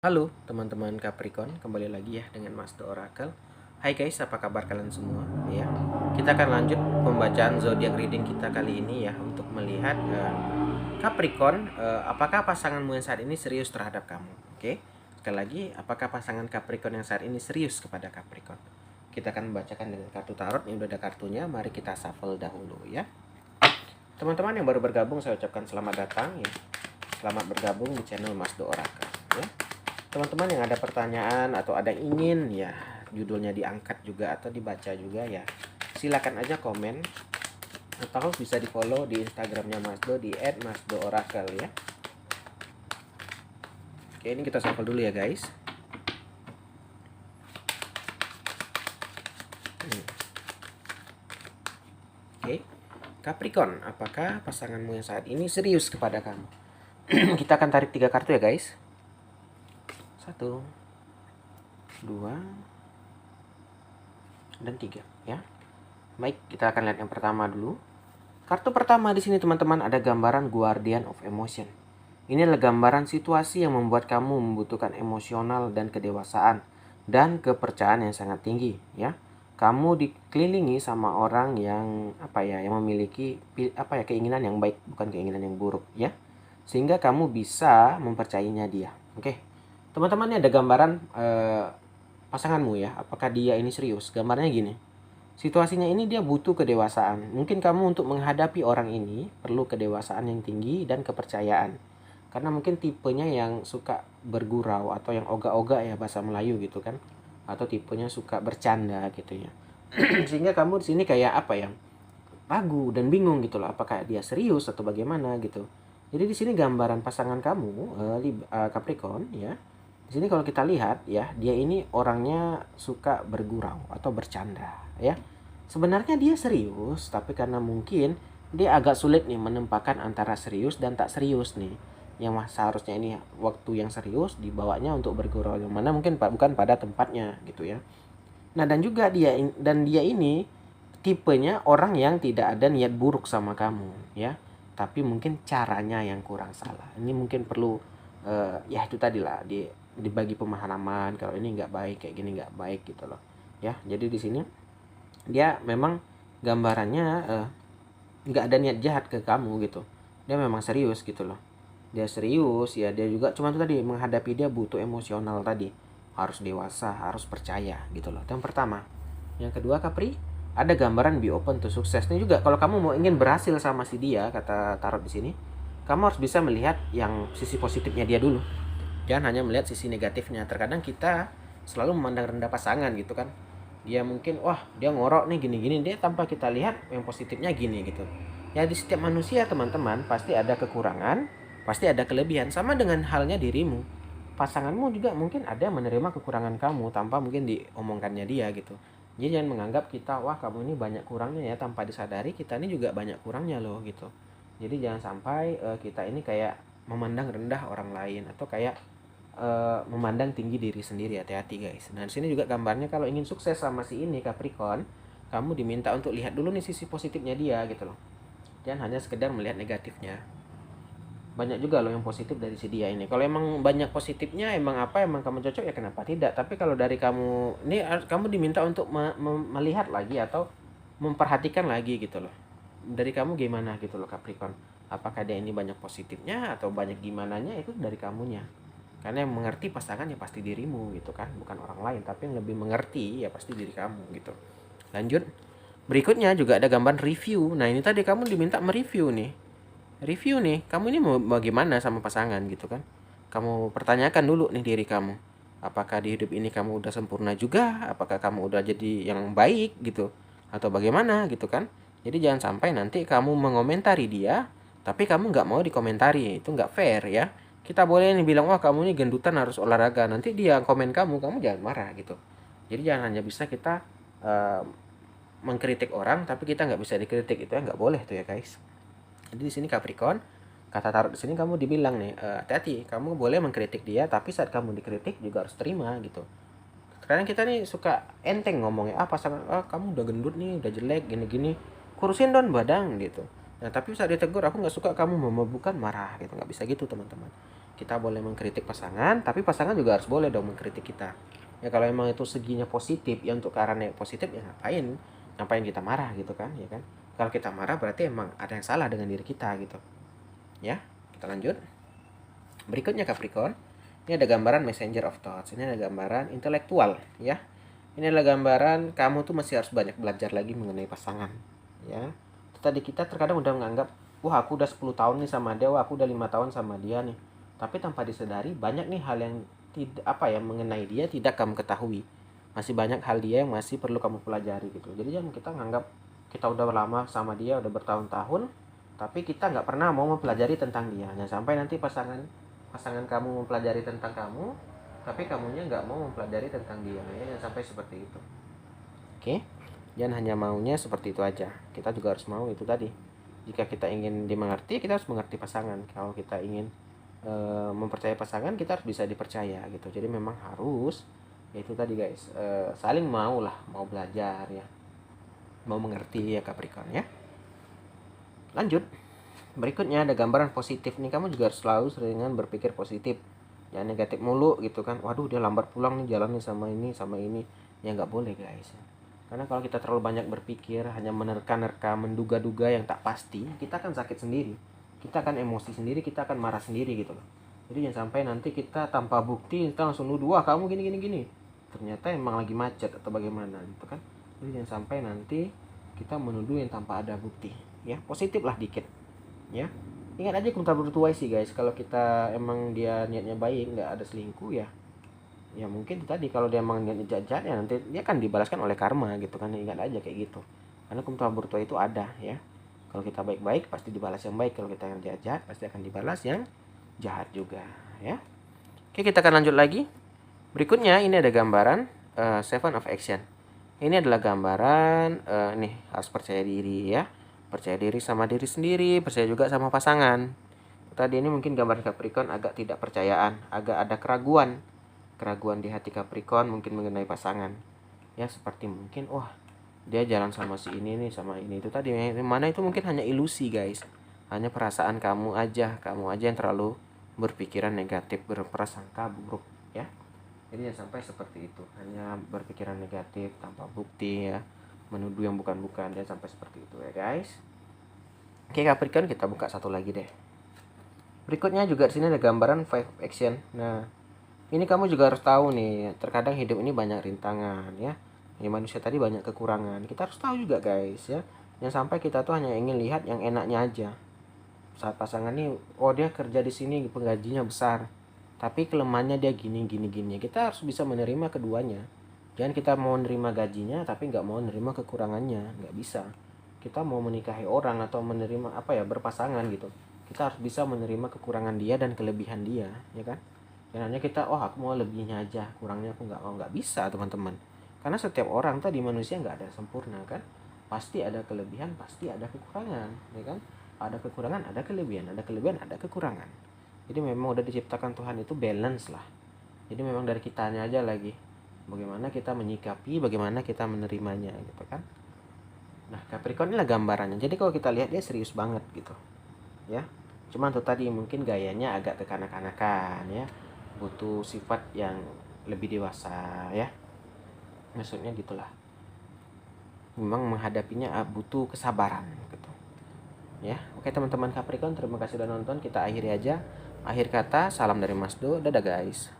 Halo teman-teman Capricorn, kembali lagi ya dengan Mas The Oracle. Hai guys, apa kabar kalian semua? Ya, kita akan lanjut pembacaan zodiak reading kita kali ini ya untuk melihat Capricorn, apakah pasanganmu yang saat ini serius terhadap kamu? Oke, sekali lagi, apakah pasangan Capricorn yang saat ini serius kepada Capricorn? Kita akan membacakan dengan kartu tarot. Ini udah ada kartunya, mari kita shuffle dahulu ya. Teman-teman yang baru bergabung, saya ucapkan selamat datang ya. Selamat bergabung di channel Mas The Oracle ya. Teman-teman yang ada pertanyaan atau ada ingin ya judulnya diangkat juga atau dibaca juga ya, silakan aja komen atau bisa di follow di Instagramnya Mas Do di @masdooracle ya. Oke, ini kita shuffle dulu ya guys. Oke, Capricorn, apakah pasanganmu yang saat ini serius kepada kamu? Kita akan tarik 3 kartu ya guys. 1, 2, dan 3 ya. Baik, kita akan lihat yang pertama dulu. Kartu pertama di sini teman-teman ada gambaran Guardian of Emotion. Ini adalah gambaran situasi yang membuat kamu membutuhkan emosional dan kedewasaan dan kepercayaan yang sangat tinggi ya. Kamu dikelilingi sama orang yang yang memiliki keinginan yang baik, bukan keinginan yang buruk ya. Sehingga kamu bisa mempercayainya dia. Oke. Teman-teman, ini ada gambaran pasanganmu ya. Apakah dia ini serius? Gambarnya gini. Situasinya ini dia butuh kedewasaan. Mungkin kamu untuk menghadapi orang ini perlu kedewasaan yang tinggi dan kepercayaan. Karena mungkin tipenya yang suka bergurau atau yang ogah-ogah ya bahasa Melayu gitu kan. Atau tipenya suka bercanda gitu ya. Sehingga kamu di sini kayak ragu dan bingung gitu loh, apakah dia serius atau bagaimana gitu. Jadi di sini gambaran pasangan kamu Capricorn ya. Di sini kalau kita lihat ya, dia ini orangnya suka bergurau atau bercanda ya. Sebenarnya dia serius, tapi karena mungkin dia agak sulit nih menempatkan antara serius dan tak serius nih. Yang seharusnya ini waktu yang serius dibawanya untuk bergurau, yang mana mungkin bukan pada tempatnya gitu ya. Nah, dan juga dia ini tipenya orang yang tidak ada niat buruk sama kamu ya. Tapi mungkin caranya yang kurang salah. Ini mungkin perlu ya itu tadi lah dibagi pemahaman, kalau ini nggak baik kayak gini nggak baik gitu loh ya. Jadi di sini dia memang gambarannya nggak ada niat jahat ke kamu gitu, dia memang serius gitu loh. Dia serius ya, dia juga cuma itu tadi, menghadapi dia butuh emosional tadi, harus dewasa, harus percaya gitu loh. Yang pertama. Yang kedua, Capri, ada gambaran be open to sukses. Ini juga kalau kamu mau ingin berhasil sama si dia, kata tarot di sini, kamu harus bisa melihat yang sisi positifnya dia dulu. Jangan hanya melihat sisi negatifnya. Terkadang kita selalu memandang rendah pasangan gitu kan. Dia mungkin, wah dia ngorok nih gini-gini, dia tanpa kita lihat yang positifnya gini gitu. Ya di setiap manusia teman-teman pasti ada kekurangan, pasti ada kelebihan. Sama dengan halnya dirimu. Pasanganmu juga mungkin ada menerima kekurangan kamu tanpa mungkin diomongkannya dia gitu. Jadi jangan menganggap kita, wah kamu ini banyak kurangnya ya, tanpa disadari kita ini juga banyak kurangnya loh gitu. Jadi jangan sampai kita ini kayak memandang rendah orang lain atau kayak memandang tinggi diri sendiri. Hati-hati guys. Nah di sini juga gambarnya kalau ingin sukses sama si ini Capricorn, kamu diminta untuk lihat dulu nih sisi positifnya dia gitu loh. Jangan hanya sekedar melihat negatifnya. Banyak juga loh yang positif dari si dia ini. Kalau emang banyak positifnya, emang kamu cocok ya kenapa tidak. Tapi kalau dari kamu ini, kamu diminta untuk melihat lagi atau memperhatikan lagi gitu loh. Dari kamu gimana gitu loh Capricorn. Apakah dia ini banyak positifnya atau banyak gimananya, itu dari kamunya. Karena yang mengerti pasangan ya pasti dirimu gitu kan, bukan orang lain. Tapi yang lebih mengerti ya pasti diri kamu gitu. Lanjut. Berikutnya juga ada gambar review. Nah ini tadi kamu diminta mereview nih. Review nih, kamu ini mau bagaimana sama pasangan gitu kan. Kamu pertanyakan dulu nih diri kamu. Apakah di hidup ini kamu udah sempurna juga? Apakah kamu udah jadi yang baik gitu? Atau bagaimana gitu kan. Jadi jangan sampai nanti kamu mengomentari dia, tapi kamu nggak mau dikomentari. Itu nggak fair ya. Kita boleh nih bilang, wah kamu ini gendutan harus olahraga. Nanti dia komen kamu jangan marah gitu. Jadi jangan hanya bisa kita mengkritik orang, tapi kita nggak bisa dikritik. Itu ya nggak boleh tuh ya guys. Jadi di sini Capricorn, kata tarot di sini kamu dibilang nih, hati-hati, kamu boleh mengkritik dia, tapi saat kamu dikritik juga harus terima gitu. Kadang kita nih suka enteng ngomongnya, pasangan, kamu udah gendut nih, udah jelek, gini-gini, kurusin don badang gitu. Nah tapi saat ditegur, aku nggak suka kamu memabukkan, marah gitu, nggak bisa gitu teman-teman. Kita boleh mengkritik pasangan, tapi pasangan juga harus boleh dong mengkritik kita. Ya kalau emang itu seginya positif, ya untuk ke arah yang positif, ya ngapain kita marah gitu kan, ya kan. Kalau kita marah berarti emang ada yang salah dengan diri kita gitu. Ya, kita lanjut. Berikutnya Capricorn. Ini ada gambaran messenger of thoughts. Ini ada gambaran intelektual, ya. Ini adalah gambaran kamu tuh masih harus banyak belajar lagi mengenai pasangan, ya. Tadi kita terkadang udah menganggap, wah aku udah 10 tahun nih sama dia, wah aku udah 5 tahun sama dia nih. Tapi tanpa disadari banyak nih hal yang tidak mengenai dia tidak kamu ketahui. Masih banyak hal dia yang masih perlu kamu pelajari gitu. Jadi jangan kita nganggap kita udah lama sama dia, udah bertahun-tahun, tapi kita nggak pernah mau mempelajari tentang dia. Nah, sampai nanti pasangan kamu mempelajari tentang kamu, tapi kamunya nggak mau mempelajari tentang dia, ya jangan sampai seperti itu. Oke, jangan hanya maunya seperti itu aja, kita juga harus mau itu tadi. Jika kita ingin dimengerti, kita harus mengerti pasangan. Kalau kita ingin mempercayai pasangan, kita harus bisa dipercaya gitu. Jadi memang harus, ya itu tadi guys, saling mau belajar ya, mau mengerti ya Capricorn ya. Lanjut, berikutnya ada gambaran positif nih. Kamu juga harus selalu seringan berpikir positif, jangan negatif mulu gitu kan. Waduh dia lambat pulang nih jalannya sama ini, ya nggak boleh guys. Karena kalau kita terlalu banyak berpikir, hanya menerka-nerka, menduga-duga yang tak pasti, kita akan sakit sendiri, kita akan emosi sendiri, kita akan marah sendiri gitu loh. Jadi jangan sampai nanti kita tanpa bukti kita langsung nuduh, wah kamu gini, ternyata emang lagi macet atau bagaimana gitu kan. Jadi jangan sampai nanti kita menuduh yang tanpa ada bukti ya. Positif lah dikit ya. Ingat aja kuntal bertuai sih guys, kalau kita emang dia niatnya baik, nggak ada selingkuh ya mungkin tadi kalau dia emang niatnya jahat ya nanti dia akan dibalaskan oleh karma gitu kan. Ingat aja kayak gitu, karena kuntal bertuai itu ada ya. Kalau kita baik-baik pasti dibalas yang baik, kalau kita yang jahat pasti akan dibalas yang jahat juga ya. Oke, kita akan lanjut lagi. Berikutnya ini ada gambaran Seven of Action. Ini adalah gambaran nih harus percaya diri ya. Percaya diri sama diri sendiri, percaya juga sama pasangan. Tadi ini mungkin gambar Capricorn agak tidak percayaan, agak ada keraguan di hati Capricorn mungkin mengenai pasangan. Ya seperti mungkin wah dia jalan sama si ini nih, sama ini itu tadi, mana itu mungkin hanya ilusi guys. Hanya perasaan kamu aja yang terlalu berpikiran negatif, berprasangka buruk ya. Jadi jangan sampai seperti itu, hanya berpikiran negatif tanpa bukti ya, menuduh yang bukan-bukan, jangan sampai seperti itu ya guys. Oke Capricorn, kita buka satu lagi deh. Berikutnya juga di sini ada gambaran Five Action. Nah, ini kamu juga harus tahu nih, terkadang hidup ini banyak rintangan ya. Ini manusia tadi banyak kekurangan. Kita harus tahu juga guys ya. Jangan sampai kita tuh hanya ingin lihat yang enaknya aja. Saat pasangan nih, oh dia kerja di sini penggajinya besar, tapi kelemahannya dia gini. Kita harus bisa menerima keduanya. Jangan kita mau menerima gajinya tapi nggak mau menerima kekurangannya, nggak bisa. Kita mau menikahi orang atau menerima berpasangan gitu, kita harus bisa menerima kekurangan dia dan kelebihan dia, ya kan? Dan hanya kita, oh aku mau lebihnya aja, kurangnya aku nggak bisa teman-teman. Karena setiap orang tadi manusia nggak ada sempurna kan, pasti ada kelebihan, pasti ada kekurangan, ya kan? Ada kekurangan, ada kelebihan, ada kekurangan. Jadi memang udah diciptakan Tuhan itu balance lah. Jadi memang dari kitanya aja lagi, bagaimana kita menyikapi, bagaimana kita menerimanya gitu kan. Nah Capricorn inilah gambarannya. Jadi kalau kita lihat dia serius banget gitu ya. Cuman tuh tadi mungkin gayanya agak kekanak-kanakan ya, butuh sifat yang lebih dewasa ya, maksudnya gitulah. Memang menghadapinya butuh kesabaran gitu ya. Oke teman-teman Capricorn, terima kasih sudah nonton. Kita akhiri aja. Akhir kata, salam dari Mas Do. Dadah guys.